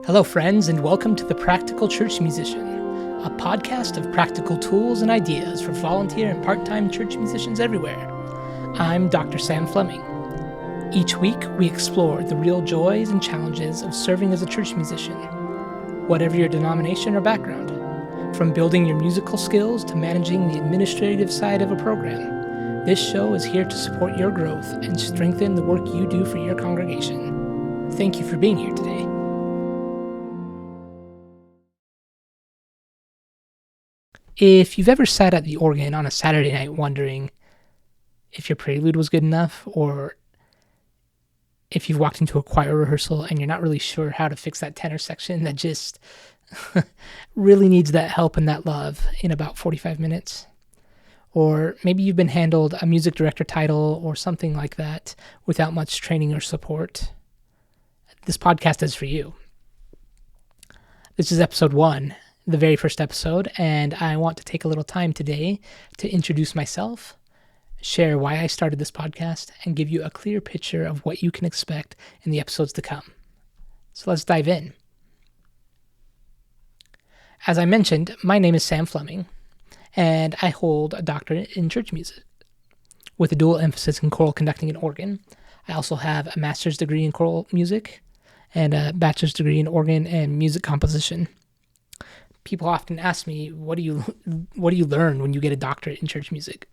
Hello, friends, and welcome to The Practical Church Musician, a podcast of practical tools and ideas for volunteer and part-time church musicians everywhere. I'm Dr. Sam Fleming. Each week, we explore the real joys and challenges of serving as a church musician, whatever your denomination or background. From building your musical skills to managing the administrative side of a program, this show is here to support your growth and strengthen the work you do for your congregation. Thank you for being here today. If you've ever sat at the organ on a Saturday night wondering if your prelude was good enough, or if you've walked into a choir rehearsal and you're not really sure how to fix that tenor section that just really needs that help and that love in about 45 minutes, or maybe you've been handed a music director title or something like that without much training or support, this podcast is for you. This is episode 1. The very first episode, and I want to take a little time today to introduce myself, share why I started this podcast, and give you a clear picture of what you can expect in the episodes to come. So let's dive in. As I mentioned, my name is Sam Fleming, and I hold a doctorate in church music with a dual emphasis in choral conducting and organ. I also have a master's degree in choral music and a bachelor's degree in organ and music composition. People often ask me, what do you learn when you get a doctorate in church music?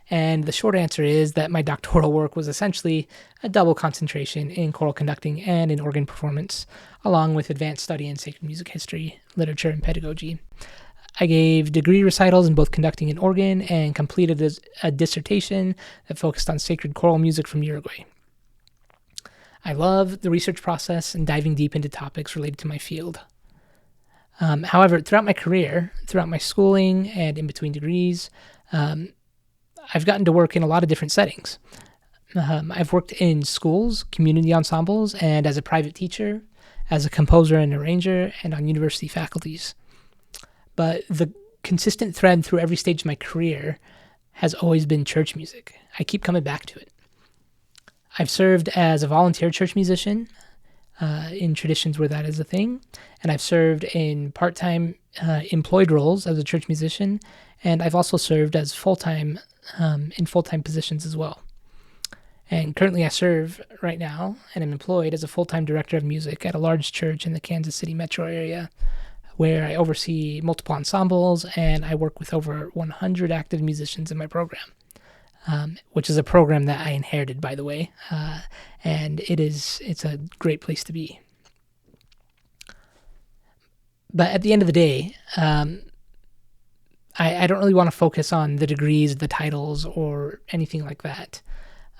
And the short answer is that my doctoral work was essentially a double concentration in choral conducting and in organ performance, along with advanced study in sacred music history, literature, and pedagogy. I gave degree recitals in both conducting and organ and completed a dissertation that focused on sacred choral music from Uruguay. I love the research process and diving deep into topics related to my field. However, throughout my career, throughout my schooling and in between degrees, I've gotten to work in a lot of different settings. I've worked in schools, community ensembles, and as a private teacher, as a composer and arranger, and on university faculties. But the consistent thread through every stage of my career has always been church music. I keep coming back to it. I've served as a volunteer church musician, in traditions where that is a thing. And I've served in part-time employed roles as a church musician. And I've also served as full-time in full-time positions as well. And currently I serve right now and am employed as a full-time director of music at a large church in the Kansas City metro area, where I oversee multiple ensembles and I work with over 100 active musicians in my program. Which is a program that I inherited, by the way, and it's a great place to be. But at the end of the day, I don't really want to focus on the degrees, the titles, or anything like that.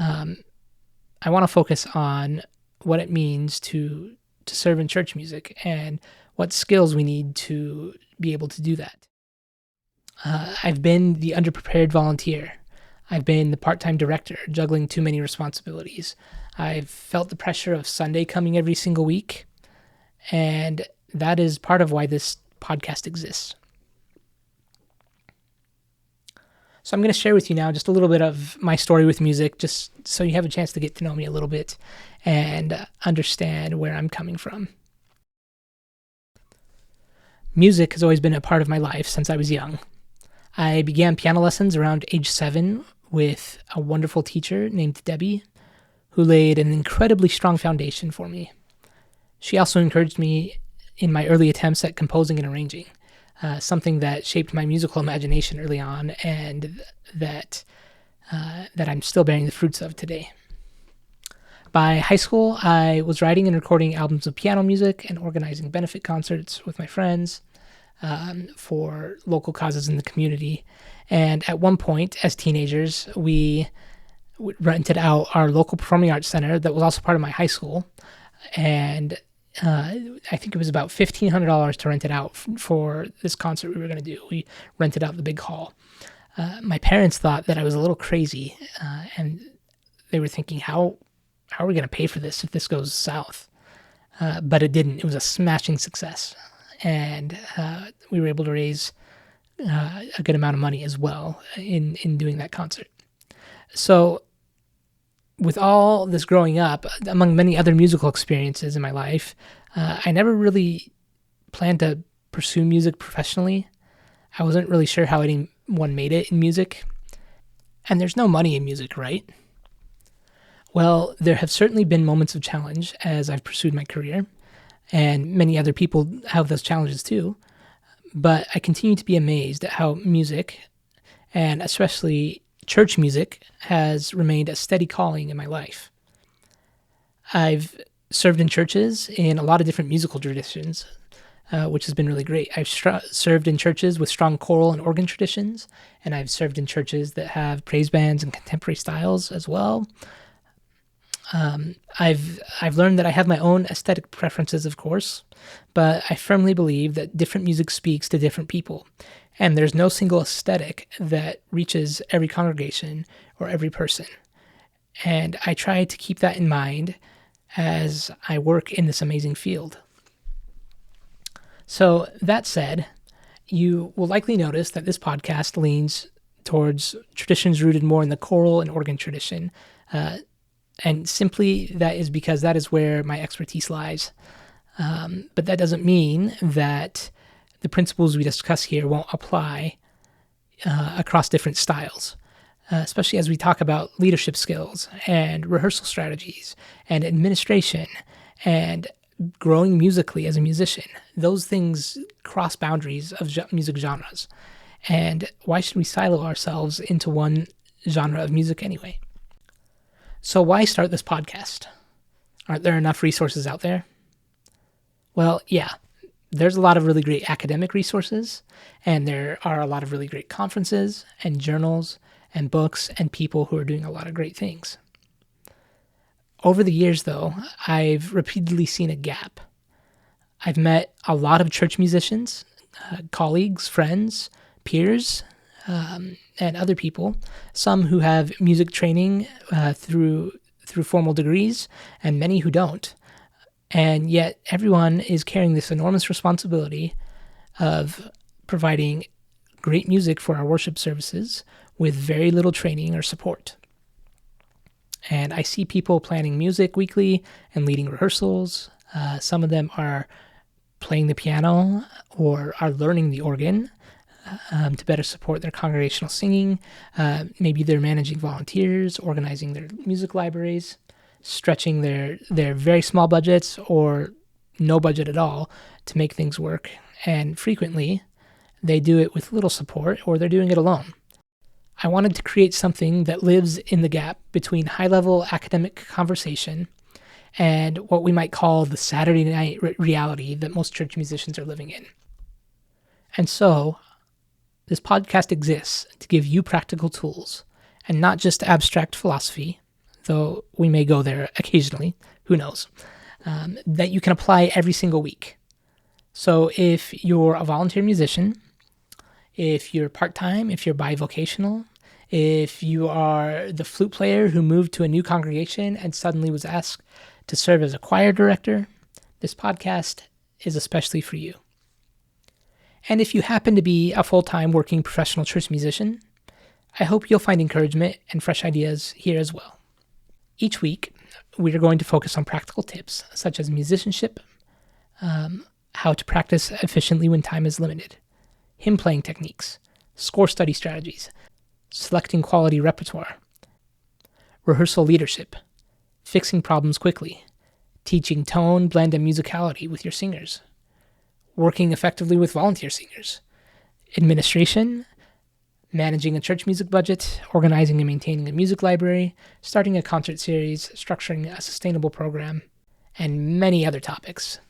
I want to focus on what it means to serve in church music and what skills we need to be able to do that. I've been the underprepared volunteer. I've been the part-time director, juggling too many responsibilities. I've felt the pressure of Sunday coming every single week, and that is part of why this podcast exists. So I'm going to share with you now just a little bit of my story with music, just so you have a chance to get to know me a little bit and understand where I'm coming from. Music has always been a part of my life since I was young. I began piano lessons around age 7 with a wonderful teacher named Debbie, who laid an incredibly strong foundation for me. She also encouraged me in my early attempts at composing and arranging, something that shaped my musical imagination early on and that I'm still bearing the fruits of today. By high school, I was writing and recording albums of piano music and organizing benefit concerts with my friends for local causes in the community. And at one point, as teenagers, we rented out our local performing arts center that was also part of my high school. And I think it was about $1,500 to rent it out for this concert we were going to do. We rented out the big hall. My parents thought that I was a little crazy, and they were thinking, how are we going to pay for this if this goes south? But it didn't. It was a smashing success. And we were able to raise a good amount of money as well in doing that concert. So with all this growing up, among many other musical experiences in my life, I never really planned to pursue music professionally. I wasn't really sure how anyone made it in music. And there's no money in music, right? Well, there have certainly been moments of challenge as I've pursued my career, and many other people have those challenges too. But I continue to be amazed at how music, and especially church music, has remained a steady calling in my life. I've served in churches in a lot of different musical traditions, which has been really great. I've served in churches with strong choral and organ traditions, and I've served in churches that have praise bands and contemporary styles as well. I've learned that I have my own aesthetic preferences, of course, but I firmly believe that different music speaks to different people, and there's no single aesthetic that reaches every congregation or every person. And I try to keep that in mind as I work in this amazing field. So that said, you will likely notice that this podcast leans towards traditions rooted more in the choral and organ tradition, and simply that is because that is where my expertise lies. But that doesn't mean that the principles we discuss here won't apply across different styles, especially as we talk about leadership skills and rehearsal strategies and administration and growing musically as a musician. Those things cross boundaries of music genres. And why should we silo ourselves into one genre of music anyway? So why start this podcast? Aren't there enough resources out there? Well, yeah, there's a lot of really great academic resources, and there are a lot of really great conferences and journals and books and people who are doing a lot of great things. Over the years, though, I've repeatedly seen a gap. I've met a lot of church musicians, colleagues, friends, peers, and other people, some who have music training through formal degrees, and many who don't. And yet everyone is carrying this enormous responsibility of providing great music for our worship services with very little training or support. And I see people planning music weekly and leading rehearsals. Some of them are playing the piano or are learning the organ to better support their congregational singing. Maybe they're managing volunteers, organizing their music libraries, stretching their very small budgets or no budget at all to make things work. And frequently, they do it with little support or they're doing it alone. I wanted to create something that lives in the gap between high-level academic conversation and what we might call the Saturday night reality that most church musicians are living in. And so, this podcast exists to give you practical tools and not just abstract philosophy, though we may go there occasionally, who knows, that you can apply every single week. So if you're a volunteer musician, if you're part-time, if you're bivocational, if you are the flute player who moved to a new congregation and suddenly was asked to serve as a choir director, this podcast is especially for you. And if you happen to be a full-time working professional church musician, I hope you'll find encouragement and fresh ideas here as well. Each week, we are going to focus on practical tips such as musicianship, how to practice efficiently when time is limited, hymn playing techniques, score study strategies, selecting quality repertoire, rehearsal leadership, fixing problems quickly, teaching tone, blend, and musicality with your singers, working effectively with volunteer singers, administration, managing a church music budget, organizing and maintaining a music library, starting a concert series, structuring a sustainable program, and many other topics.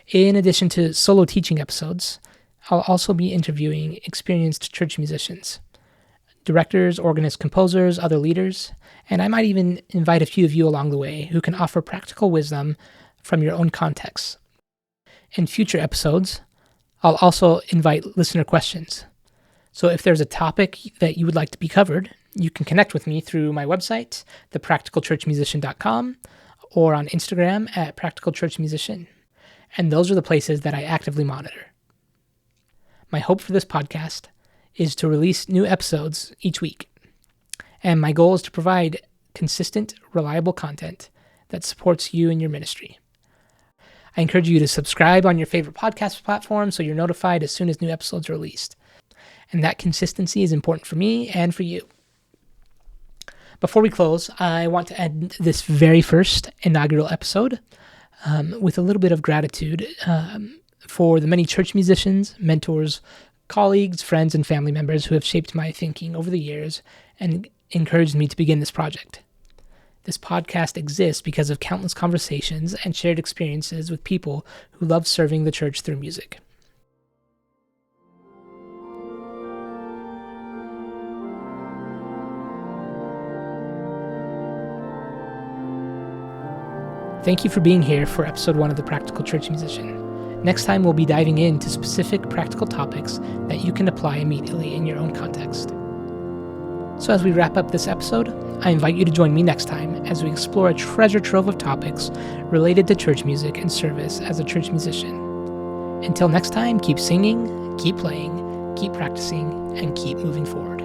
In addition to solo teaching episodes, I'll also be interviewing experienced church musicians, directors, organists, composers, other leaders, and I might even invite a few of you along the way who can offer practical wisdom from your own context. In future episodes, I'll also invite listener questions. So if there's a topic that you would like to be covered, you can connect with me through my website, thepracticalchurchmusician.com, or on Instagram at practicalchurchmusician. And those are the places that I actively monitor. My hope for this podcast is to release new episodes each week. And my goal is to provide consistent, reliable content that supports you and your ministry. I encourage you to subscribe on your favorite podcast platform so you're notified as soon as new episodes are released. And that consistency is important for me and for you. Before we close, I want to end this very first inaugural episode with a little bit of gratitude for the many church musicians, mentors, colleagues, friends, and family members who have shaped my thinking over the years and encouraged me to begin this project. This podcast exists because of countless conversations and shared experiences with people who love serving the church through music. Thank you for being here for episode 1 of The Practical Church Musician. Next time, we'll be diving into specific practical topics that you can apply immediately in your own context. So as we wrap up this episode, I invite you to join me next time as we explore a treasure trove of topics related to church music and service as a church musician. Until next time, keep singing, keep playing, keep practicing, and keep moving forward.